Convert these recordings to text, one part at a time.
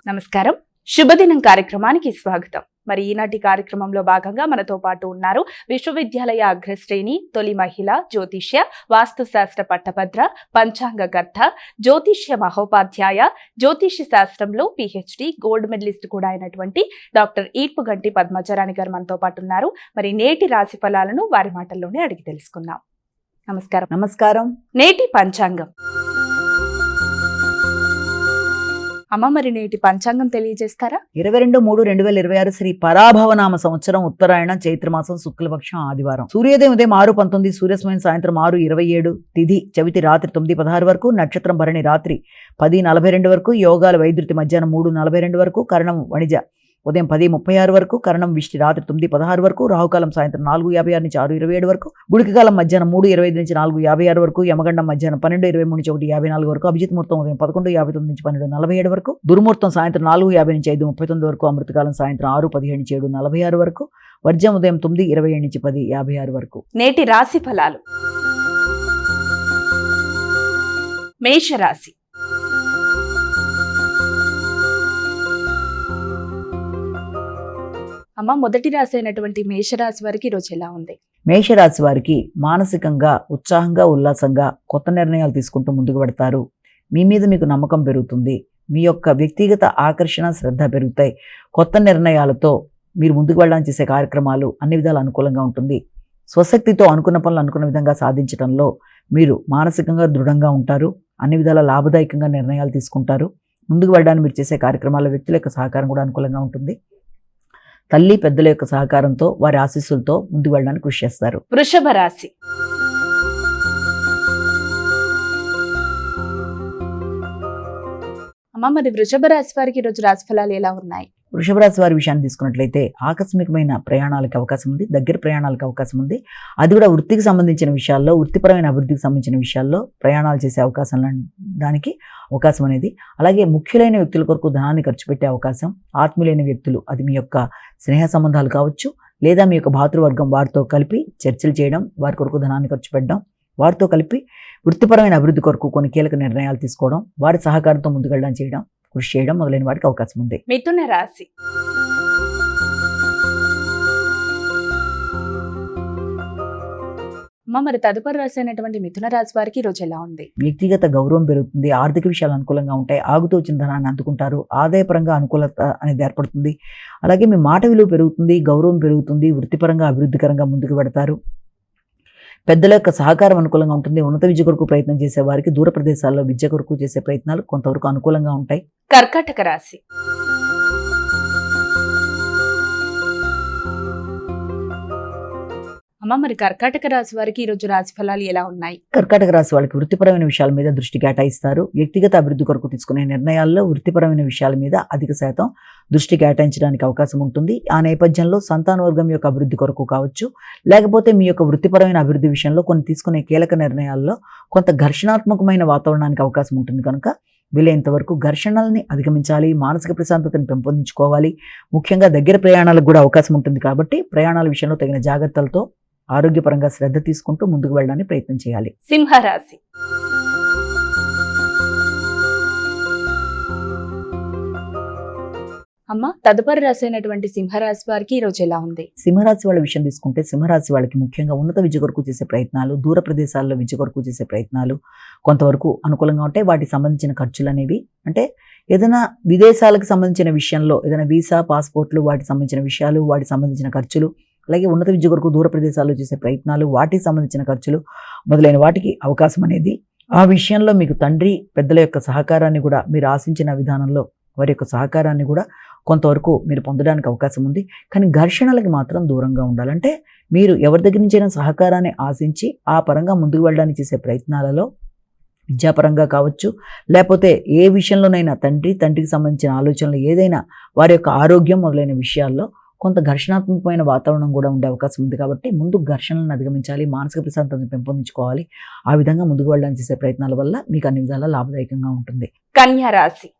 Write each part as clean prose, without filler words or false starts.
నమస్కారం. శుభదినం కార్యక్రమానికి స్వాగతం. మరి ఈనాటి కార్యక్రమంలో భాగంగా మనతో పాటు ఉన్నారు విశ్వవిద్యాలయ అగ్రశ్రేణి తొలి మహిళ జ్యోతిష్య వాస్తుశాస్త్ర పట్టభద్ర పంచాంగకర్త జ్యోతిష్య మహోపాధ్యాయ జ్యోతిష్య శాస్త్రంలో PhD గోల్డ్ మెడలిస్ట్ కూడా అయినటువంటి డాక్టర్ ఈడ్పుగంటి పద్మజరాణి గారు మనతో పాటు ఉన్నారు. మరి నేటి రాశి ఫలాలను వారి మాటల్లోనే అడిగి తెలుసుకుందాం. నమస్కారం. నమస్కారం. నేటి పంచాంగం. అమ్మ, మరి నేటి పంచాంగం తెలియజేస్తారా? 22/3/2026 శ్రీ పరాభవనామ సంవత్సరం ఉత్తరాయణ చైత్రమాసం శుక్లపక్షం ఆదివారం. సూర్యోదయం ఉదయం 6:19, సూర్యస్మయం సాయంత్రం 6:27, తిథి చవితి రాత్రి 9:16 వరకు, నక్షత్రం భరణి రాత్రి 10:42 వరకు, యోగాలు వైద్యుతి మధ్యాహ్నం 3:42 వరకు, కరణం వణిజ ఉదయం 10:36 వరకు, కరణం విష్టి రాత్రి 9:16 వరకు, రాహుకాలం సాయంత్రం 4:56 నుంచి 6:27 వరకు, గుళికకాలం మధ్యాహ్నం 3:25 నుంచి 4:56 వరకు, యమగండం మధ్యాహ్నం 12:23 నుంచి 1:54 వరకు, అభిజిత్ ముహూర్తం ఉదయం 11:59 నుంచి 12:47 వరకు, దుర్ముహూర్తం సాయంత్రం 4:50 నుంచి 5:39 వరకు, అమృతకాలం సాయంత్రం 6:17 నుంచి 7:46 వరకు, వర్జం ఉదయం 9:27 నుంచి 10:56 వరకు. నేటి రాశి ఫలాలు. మేషరాశి. అమ్మ, మొదటి రాశి అయినటువంటి మేషరాశి వారికి ఈరోజు ఎలా ఉంది? మేషరాశి వారికి మానసికంగా ఉత్సాహంగా ఉల్లాసంగా కొత్త నిర్ణయాలు తీసుకుంటూ ముందుకు పెడతారు. మీ మీద మీకు నమ్మకం పెరుగుతుంది. మీ యొక్క వ్యక్తిగత ఆకర్షణ శ్రద్ధ పెరుగుతాయి. కొత్త నిర్ణయాలతో మీరు ముందుకు వెళ్ళడానికి చేసే కార్యక్రమాలు అన్ని విధాలు అనుకూలంగా ఉంటుంది. స్వశక్తితో అనుకున్న పనులు అనుకున్న విధంగా సాధించడంలో మీరు మానసికంగా దృఢంగా ఉంటారు. అన్ని విధాల లాభదాయకంగా నిర్ణయాలు తీసుకుంటారు. ముందుకు వెళ్ళడానికి మీరు చేసే కార్యక్రమాల వ్యక్తుల యొక్క సహకారం కూడా అనుకూలంగా ఉంటుంది. తల్లి పెద్దల యొక్క సహకారంతో వారి ఆశీస్సులతో ముందుకు వెళ్ళడానికి కృషి చేస్తారు. వృషభ రాశి. అమ్మ, మరి వృషభ రాశి వారికి ఈరోజు రాశి ఫలాలు ఎలా ఉన్నాయి? వృషభ రాశి వారి విషయాన్ని తీసుకున్నట్లయితే ఆకస్మికమైన ప్రయాణాలకు అవకాశం ఉంది. దగ్గర ప్రయాణాలకు అవకాశం ఉంది. అది కూడా వృత్తికి సంబంధించిన విషయాల్లో, వృత్తిపరమైన అభివృద్ధికి సంబంధించిన విషయాల్లో ప్రయాణాలు చేసే అవకాశం దానికి అవకాశం అనేది. అలాగే ముఖ్యులైన వ్యక్తుల కొరకు ధనాన్ని ఖర్చు పెట్టే అవకాశం. ఆత్మీయులైన వ్యక్తులు, అది మీ యొక్క స్నేహ సంబంధాలు కావచ్చు, లేదా మీ యొక్క భాతృవర్గం, వారితో కలిపి చర్చలు చేయడం, వారి కొరకు ధనాన్ని ఖర్చు పెట్టడం, వారితో కలిపి వృత్తిపరమైన అభివృద్ధి కొరకు కొన్ని కీలక నిర్ణయాలు తీసుకోవడం, వారి సహకారంతో ముందుకెళ్ళడం చేయడం, కృషి చేయడం మొదలైన వాటికి అవకాశం ఉంది. మిథున రాశి. అమ్మ, మరి తదుపరి రాశి అయినటువంటి మిథున రాశి వారికి ఈరోజు ఎలా ఉంది? వ్యక్తిగత గౌరవం పెరుగుతుంది. ఆర్థిక విషయాలు అనుకూలంగా ఉంటాయి. ఆగుతూ వచ్చిన ధనాన్ని అందుకుంటారు. ఆదాయపరంగా అనుకూలత అనేది ఏర్పడుతుంది. అలాగే మీ మాట విలువ పెరుగుతుంది, గౌరవం పెరుగుతుంది. వృత్తిపరంగా అభివృద్ధికరంగా ముందుకు పెడతారు. పెద్దల యొక్క సహకారం అనుకూలంగా ఉంటుంది. ఉన్నత విద్య కొరకు ప్రయత్నం చేసే వారికి దూర ప్రదేశాల్లో విద్య కొరకు చేసే ప్రయత్నాలు కొంతవరకు అనుకూలంగా ఉంటాయి. కర్కాటక రాశి. అమ్మ, మరి కర్కాటక రాశి వారికి ఈరోజు రాశి ఫలాలు ఎలా ఉన్నాయి? కర్కాటక రాశి వాళ్ళకి వృత్తిపరమైన విషయాల మీద దృష్టి కేటాయిస్తారు. వ్యక్తిగత అభివృద్ధి కొరకు తీసుకునే నిర్ణయాల్లో వృత్తిపరమైన విషయాల మీద అధిక శాతం దృష్టి కేటాయించడానికి అవకాశం ఉంటుంది. ఆ నేపథ్యంలో సంతానవర్గం యొక్క అభివృద్ధి కొరకు కావచ్చు, లేకపోతే మీ యొక్క వృత్తిపరమైన అభివృద్ధి విషయంలో కొన్ని తీసుకునే కీలక నిర్ణయాల్లో కొంత ఘర్షణాత్మకమైన వాతావరణానికి అవకాశం ఉంటుంది. కనుక వీలైనంత వరకు ఘర్షణల్ని అధిగమించాలి. మానసిక ప్రశాంతతను పెంపొందించుకోవాలి. ముఖ్యంగా దగ్గర ప్రయాణాలకు కూడా అవకాశం ఉంటుంది. కాబట్టి ప్రయాణాల విషయంలో తగిన జాగ్రత్తలతో ఆరోగ్యపరంగా శ్రద్ధ తీసుకుంటూ ముందుకు వెళ్ళడానికి ప్రయత్నం చేయాలి. సింహరాశి. అమ్మ, తదుపరి రాశి అయినటువంటి సింహరాశి వారికి ఈరోజు ఎలా ఉంది? సింహరాశి వాళ్ళ విషయం తీసుకుంటే సింహరాశి వాళ్ళకి ముఖ్యంగా ఉన్నత విద్య కొరకు చేసే ప్రయత్నాలు, దూర ప్రదేశాల్లో విద్య కొరకు చేసే ప్రయత్నాలు కొంతవరకు అనుకూలంగా ఉంటాయి. వాటికి సంబంధించిన ఖర్చులు అనేవి, అంటే ఏదైనా విదేశాలకు సంబంధించిన విషయంలో ఏదైనా వీసా, పాస్పోర్ట్లు, వాటికి సంబంధించిన విషయాలు, వాటికి సంబంధించిన ఖర్చులు, అలాగే ఉన్నత విద్య కొరకు దూర ప్రదేశాల్లో చేసే ప్రయత్నాలు, వాటికి సంబంధించిన ఖర్చులు మొదలైన వాటికి అవకాశం అనేది. ఆ విషయంలో మీకు తండ్రి పెద్దల యొక్క సహకారాన్ని కూడా మీరు ఆశించిన విధానంలో వారి యొక్క సహకారాన్ని కూడా కొంతవరకు మీరు పొందడానికి అవకాశం ఉంది. కానీ ఘర్షణలకి మాత్రం దూరంగా ఉండాలంటే మీరు ఎవరి దగ్గర నుంచైనా సహకారాన్ని ఆశించి ఆ పరంగా ముందుకు వెళ్ళడానికి చేసే ప్రయత్నాలలో విద్యాపరంగా కావచ్చు, లేకపోతే ఏ విషయంలోనైనా తండ్రికి సంబంధించిన ఆలోచనలు ఏదైనా, వారి యొక్క ఆరోగ్యం మొదలైన విషయాల్లో కొంత ఘర్షణాత్మకమైన వాతావరణం కూడా ఉండే అవకాశం ఉంది. కాబట్టి ముందు ఘర్షణలను అధిగమించాలి, మానసిక ప్రశాంతతను పెంపొందించుకోవాలి. ఆ విధంగా ముందుకు వెళ్ళడానికి చేసే ప్రయత్నాల వల్ల మీకు అన్ని విధాలా లాభదాయకంగా ఉంటుంది. కన్యా రాశి.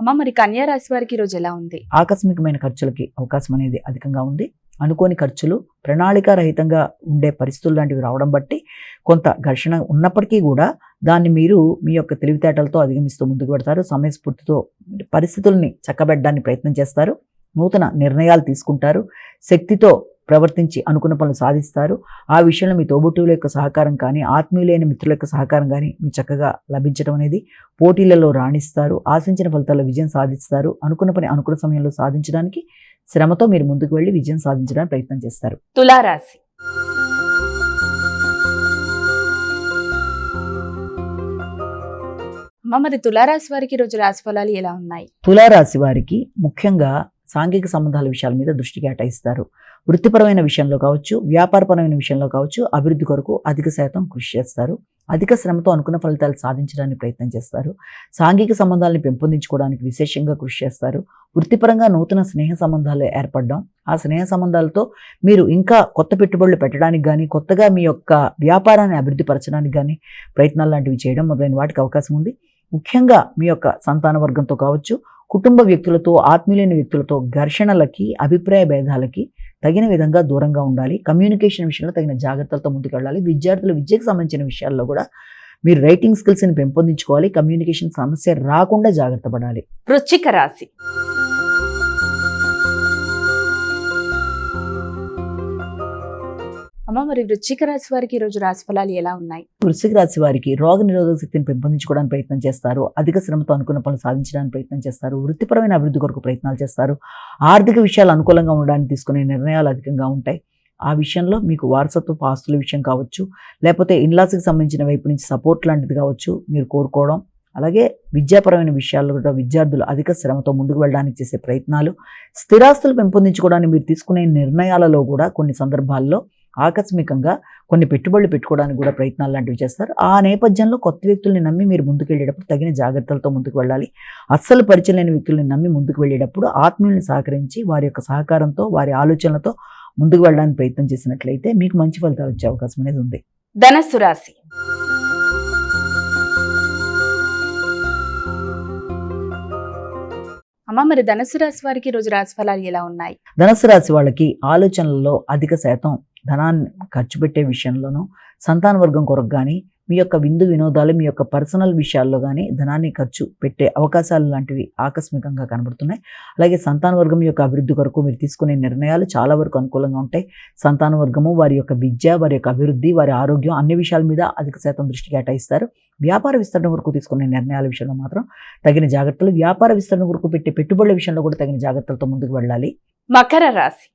అమ్మ, మరి కన్యా రాశి వారికి ఈరోజు ఎలా ఉంది? ఆకస్మికమైన ఖర్చులకి అవకాశం అనేది అధికంగా ఉంది. అనుకోని ఖర్చులు, ప్రణాళికారహితంగా ఉండే పరిస్థితులు లాంటివి రావడం బట్టి కొంత ఘర్షణ ఉన్నప్పటికీ కూడా దాన్ని మీరు మీ యొక్క తెలివితేటలతో అధిగమిస్తూ ముందుకు పెడతారు. సమయస్ఫూర్తితో పరిస్థితుల్ని చక్కబెట్టడానికి ప్రయత్నం చేస్తారు. నూతన నిర్ణయాలు తీసుకుంటారు. శక్తితో ప్రవర్తించి అనుకున్న పనులు సాధిస్తారు. ఆ విషయంలో మీ తోబుట్టువుల యొక్క సహకారం కానీ, ఆత్మీయులైన మిత్రుల యొక్క సహకారం కానీ మీ చక్కగా లభించడం అనేది, పోటీలలో రాణిస్తారు. ఆశించిన ఫలితాల్లో విజయం సాధిస్తారు. అనుకున్న పని అనుకున్న సమయంలో సాధించడానికి శ్రమతో మీరు ముందుకు వెళ్ళి విజయం సాధించడానికి ప్రయత్నం చేస్తారు. తులారాశి. అమ్మ, మరి తులారాశి వారికి ఈరోజు రాశి ఫలాలు ఎలా ఉన్నాయి? తులారాశి వారికి ముఖ్యంగా సాంఘిక సంబంధాల విషయాల మీద దృష్టి కేటాయిస్తారు. వృత్తిపరమైన విషయంలో కావచ్చు, వ్యాపారపరమైన విషయంలో కావచ్చు, అభివృద్ధి కొరకు అధిక శాతం కృషి చేస్తారు. అధిక శ్రమతో అనుకున్న ఫలితాలు సాధించడానికి ప్రయత్నం చేస్తారు. సాంఘిక సంబంధాలను పెంపొందించుకోవడానికి విశేషంగా కృషి చేస్తారు. వృత్తిపరంగా నూతన స్నేహ సంబంధాలు ఏర్పడడం, ఆ స్నేహ సంబంధాలతో మీరు ఇంకా కొత్త పెట్టుబడులు పెట్టడానికి కానీ, కొత్తగా మీ యొక్క వ్యాపారాన్ని అభివృద్ధి పరచడానికి కానీ ప్రయత్నాలు లాంటివి చేయడం మొదలైన వాటికి అవకాశం ఉంది. ముఖ్యంగా మీ యొక్క సంతాన వర్గంతో కావచ్చు, కుటుంబ వ్యక్తులతో, ఆత్మీయులైన వ్యక్తులతో ఘర్షణలకి, అభిప్రాయ భేదాలకి తగిన విధంగా దూరంగా ఉండాలి. కమ్యూనికేషన్ విషయంలో తగిన జాగ్రత్తలతో ముందుకు వెళ్ళాలి. విద్యార్థుల విద్యకు సంబంధించిన విషయాల్లో కూడా మీరు రైటింగ్ స్కిల్స్ని పెంపొందించుకోవాలి. కమ్యూనికేషన్ సమస్య రాకుండా జాగ్రత్త పడాలి. వృశ్చిక రాశి. అమ్మ, మరి వృశ్చిక రాశి వారికి ఈరోజు రాశి ఫలాలు ఎలా ఉన్నాయి? వృశ్చిక రాశి వారికి రోగ నిరోధక శక్తిని పెంపొందించుకోవడానికి ప్రయత్నం చేస్తారు. అధిక శ్రమతో అనుకున్న పనులు సాధించడానికి ప్రయత్నం చేస్తారు. వృత్తిపరమైన అభివృద్ధి కొరకు ప్రయత్నాలు చేస్తారు. ఆర్థిక విషయాలు అనుకూలంగా ఉండడానికి తీసుకునే నిర్ణయాలు అధికంగా ఉంటాయి. ఆ విషయంలో మీకు వారసత్వపు ఆస్తుల విషయం కావచ్చు, లేకపోతే ఇన్లాస్కి సంబంధించిన వైపు నుంచి సపోర్ట్ లాంటిది కావచ్చు మీరు కోరుకోవడం. అలాగే విద్యాపరమైన విషయాల్లో కూడా విద్యార్థులు అధిక శ్రమతో ముందుకు వెళ్ళడానికి చేసే ప్రయత్నాలు, స్థిరాస్తులు పెంపొందించుకోవడానికి మీరు తీసుకునే నిర్ణయాలలో కూడా కొన్ని సందర్భాల్లో ఆకస్మికంగా కొన్ని పెట్టుబడులు పెట్టుకోవడానికి కూడా ప్రయత్నాలు లాంటివి చేస్తారు. ఆ నేపథ్యంలో కొత్త వ్యక్తుల్ని నమ్మి మీరు ముందుకు వెళ్ళేటప్పుడు తగిన జాగ్రత్తలతో ముందుకు వెళ్ళాలి. అస్సలు పరిచయం లేని వ్యక్తుల్ని నమ్మి ముందుకు వెళ్ళేటప్పుడు ఆత్మీయుల్ని సహకరించి వారి యొక్క సహకారంతో, వారి ఆలోచనలతో ముందుకు వెళ్ళడానికి ప్రయత్నం చేసినట్లయితే మీకు మంచి ఫలితాలు వచ్చే అవకాశం అనేది ఉంది. ధనస్సు రాశి. అమ్మ, మరి ధనస్సు రాశి వారికి ఈరోజు రాశి ఫలాలు ఎలా ఉన్నాయి? ధనస్సు రాశి వాళ్ళకి ఆలోచనలలో అధిక శాతం ధనాన్ని ఖర్చు పెట్టే విషయంలోనూ, సంతాన వర్గం కొరకు కానీ, మీ యొక్క విందు వినోదాలు, మీ యొక్క పర్సనల్ విషయాల్లో కానీ ధనాన్ని ఖర్చు పెట్టే అవకాశాలు లాంటివి ఆకస్మికంగా కనబడుతున్నాయి. అలాగే సంతాన వర్గం యొక్క అభివృద్ధి కొరకు మీరు తీసుకునే నిర్ణయాలు చాలా వరకు అనుకూలంగా ఉంటాయి. సంతాన వర్గము వారి యొక్క విద్య, వారి యొక్క అభివృద్ధి, వారి ఆరోగ్యం అన్ని విషయాల మీద అధిక శాతం దృష్టి కేటాయిస్తారు. వ్యాపార విస్తరణ వరకు తీసుకునే నిర్ణయాల విషయంలో మాత్రం తగిన జాగ్రత్తలు, వ్యాపార విస్తరణ వరకు పెట్టే పెట్టుబడుల విషయంలో కూడా తగిన జాగ్రత్తలతో ముందుకు వెళ్ళాలి. మకర రాశి.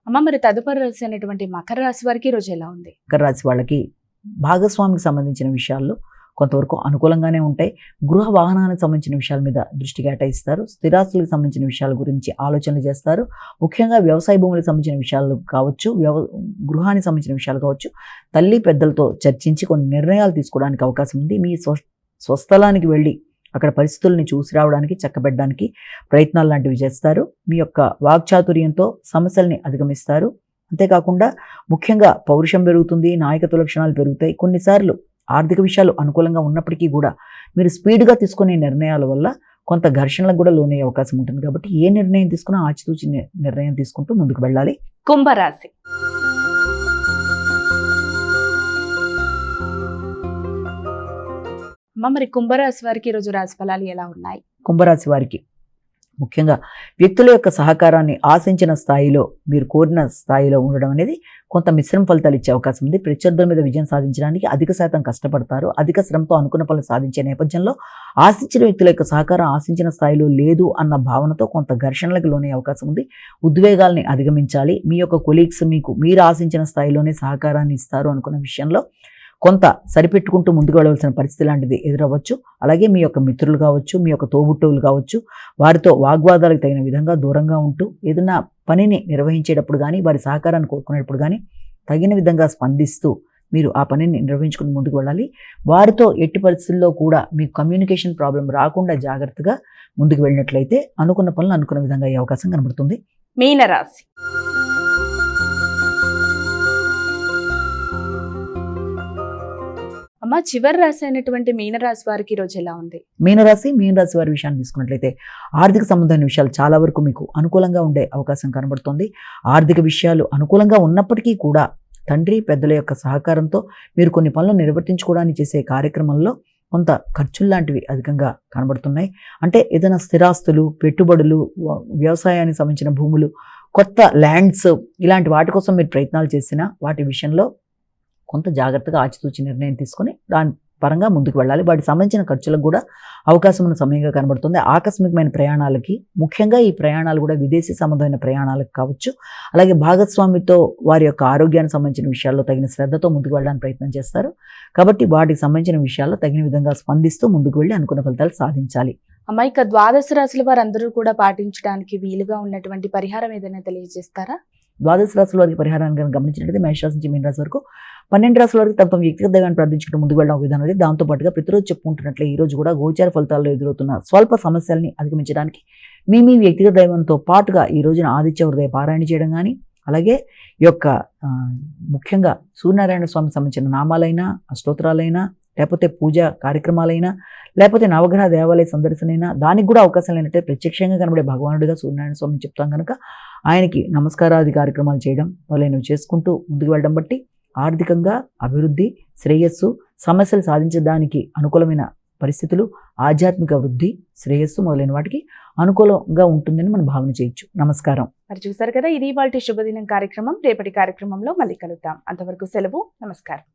అమ్మ, మరి తదుపరి రాశి అనేటువంటి మకర రాశి వారికి ఈరోజు ఎలా ఉంది? మకర రాశి వాళ్ళకి భాగస్వామికి సంబంధించిన విషయాల్లో కొంతవరకు అనుకూలంగానే ఉంటాయి. గృహ వాహనానికి సంబంధించిన విషయాల మీద దృష్టి కేటాయిస్తారు. స్థిరాస్తులకు సంబంధించిన విషయాల గురించి ఆలోచనలు చేస్తారు. ముఖ్యంగా వ్యవసాయ భూములకు సంబంధించిన విషయాలు కావచ్చు, గృహానికి సంబంధించిన విషయాలు కావచ్చు, తల్లి పెద్దలతో చర్చించి కొన్ని నిర్ణయాలు తీసుకోవడానికి అవకాశం ఉంది. మీ స్వస్థలానికి వెళ్ళి అక్కడ పరిస్థితుల్ని చూసి రావడానికి, చక్కబెట్టడానికి ప్రయత్నాలు లాంటివి చేస్తారు. మీ యొక్క వాక్చాతుర్యంతో సమస్యల్ని అధిగమిస్తారు. అంతేకాకుండా ముఖ్యంగా పౌరుషం పెరుగుతుంది, నాయకత్వ లక్షణాలు పెరుగుతాయి. కొన్నిసార్లు ఆర్థిక విషయాలు అనుకూలంగా ఉన్నప్పటికీ కూడా మీరు స్పీడ్గా తీసుకునే నిర్ణయాల వల్ల కొంత ఘర్షణలకు కూడా లోనయ్యే అవకాశం ఉంటుంది. కాబట్టి ఏ నిర్ణయం తీసుకున్నా ఆచితూచి నిర్ణయం తీసుకుంటూ ముందుకు వెళ్ళాలి. కుంభరాశి. అమ్మ, మరి కుంభరాశి వారికి ఈరోజు రాశి ఫలాలు ఎలా ఉన్నాయి? కుంభరాశి వారికి ముఖ్యంగా వ్యక్తుల యొక్క సహకారాన్ని ఆశించిన స్థాయిలో, మీరు కోరిన స్థాయిలో ఉండడం అనేది కొంత మిశ్రమ ఫలితాలు ఇచ్చే అవకాశం ఉంది. ప్రత్యర్థుల మీద విజయం సాధించడానికి అధిక శాతం కష్టపడతారు. అధిక శ్రమతో అనుకున్న పనులు సాధించే నేపథ్యంలో ఆశించిన వ్యక్తుల యొక్క సహకారం ఆశించిన స్థాయిలో లేదు అన్న భావనతో కొంత ఘర్షణలకు లోనే అవకాశం ఉంది. ఉద్వేగాల్ని అధిగమించాలి. మీ యొక్క కొలీగ్స్ మీరు ఆశించిన స్థాయిలోనే సహకారాన్ని ఇస్తారు అనుకున్న విషయంలో కొంత సరిపెట్టుకుంటూ ముందుకు వెళ్ళవలసిన పరిస్థితి లాంటిది ఎదురవ్వచ్చు. అలాగే మీ యొక్క మిత్రులు కావచ్చు, మీ యొక్క తోబుట్టువులు కావచ్చు, వారితో వాగ్వాదాలకు తగిన విధంగా దూరంగా ఉంటూ ఏదైనా పనిని నిర్వహించేటప్పుడు కానీ, వారి సహకారాన్ని కోరుకునేటప్పుడు కానీ తగిన విధంగా స్పందిస్తూ మీరు ఆ పనిని నిర్వహించుకుని ముందుకు వెళ్ళాలి. వారితో ఎట్టి పరిస్థితుల్లో కూడా మీకు కమ్యూనికేషన్ ప్రాబ్లం రాకుండా జాగ్రత్తగా ముందుకు వెళ్ళినట్లయితే అనుకున్న పనులు అనుకున్న విధంగా అయ్యే అవకాశం కనబడుతుంది. మీనరాశి. అమ్మ, చివరి రాశి అయినటువంటి మీనరాశి వారికి ఈ రోజు ఎలా ఉంది? మీనరాశి వారి విషయాన్ని తీసుకున్నట్లయితే ఆర్థిక సంబంధమైన విషయాలు చాలా వరకు మీకు అనుకూలంగా ఉండే అవకాశం కనబడుతుంది. ఆర్థిక విషయాలు అనుకూలంగా ఉన్నప్పటికీ కూడా తండ్రి పెద్దల యొక్క సహకారంతో మీరు కొన్ని పనులు నిర్వర్తించుకోవడానికి చేసే కార్యక్రమంలో కొంత ఖర్చులు లాంటివి అధికంగా కనబడుతున్నాయి. అంటే ఏదైనా స్థిరాస్తులు, పెట్టుబడులు, వ్యవసాయానికి సంబంధించిన భూములు, కొత్త ల్యాండ్స్, ఇలాంటి వాటి కోసం మీరు ప్రయత్నాలు చేసినా వాటి విషయంలో కొంత జాగ్రత్తగా ఆచితూచి నిర్ణయం తీసుకొని దాని పరంగా ముందుకు వెళ్ళాలి. వాటికి సంబంధించిన ఖర్చులకు కూడా అవకాశం ఉన్న సమయంగా కనబడుతుంది. ఆకస్మికమైన ప్రయాణాలకి, ముఖ్యంగా ఈ ప్రయాణాలు కూడా విదేశీ సంబంధమైన ప్రయాణాలకు కావచ్చు, అలాగే భాగస్వామితో వారి యొక్క ఆరోగ్యానికి సంబంధించిన విషయాల్లో తగిన శ్రద్ధతో ముందుకు వెళ్ళడానికి ప్రయత్నం చేస్తారు. కాబట్టి వాటికి సంబంధించిన విషయాల్లో తగిన విధంగా స్పందిస్తూ ముందుకు వెళ్ళి అనుకున్న ఫలితాలు సాధించాలి. అమ్మ, ఇక ద్వాదశ రాశుల వారందరూ కూడా పాటించడానికి వీలుగా ఉన్నటువంటి పరిహారం ఏదైనా తెలియజేస్తారా? ద్వాదశ రాశుల వారికి పరిహారాన్ని కనుక గమనించినట్లయితే మేషరాశి నుంచి మీన రాశి వరకు 12 రాశుల వరకు తమ వ్యక్తిగత దైవాన్ని ప్రార్థించుకుంటూ ముందుకు వెళ్ళడం విధానం అనేది. దాంతోపాటుగా ప్రతిరోజు చెప్పుకుంటున్నట్లే ఈ రోజు కూడా గోచార ఫలితాల్లో ఎదురవుతున్న స్వల్ప సమస్యల్ని అధిగమించడానికి మీ వ్యక్తిగత దైవంతో పాటుగా ఈ రోజున ఆదిత్య హృదయ పారాయణ చేయడం కానీ, అలాగే ఈ యొక్క ముఖ్యంగా సూర్యనారాయణ స్వామికి సంబంధించిన నామాలైనా, స్తోత్రాలైనా, లేకపోతే పూజా కార్యక్రమాలైనా, లేకపోతే నవగ్రహ దేవాలయ సందర్శనైనా, దానికి కూడా అవకాశం లేనట్టే ప్రత్యక్షంగా కనబడే భగవానుడిగా సూర్యనారాయణ స్వామిని చెప్తాం కనుక ఆయనకి నమస్కారాది కార్యక్రమాలు చేయడం మొదలైనవి చేసుకుంటూ ముందుకు వెళ్ళడం బట్టి ఆర్థికంగా అభివృద్ధి, శ్రేయస్సు, సమస్యలు సాధించడానికి అనుకూలమైన పరిస్థితులు, ఆధ్యాత్మిక వృద్ధి, శ్రేయస్సు మొదలైన వాటికి అనుకూలంగా ఉంటుందని మనం భావన చేయొచ్చు. నమస్కారం. మరి చూసారు కదా, ఇది ఇవాల్టి శుభదినం కార్యక్రమం. రేపటి కార్యక్రమంలో మళ్ళీ కలుద్దాం. అంతవరకు సెలవు. నమస్కారం.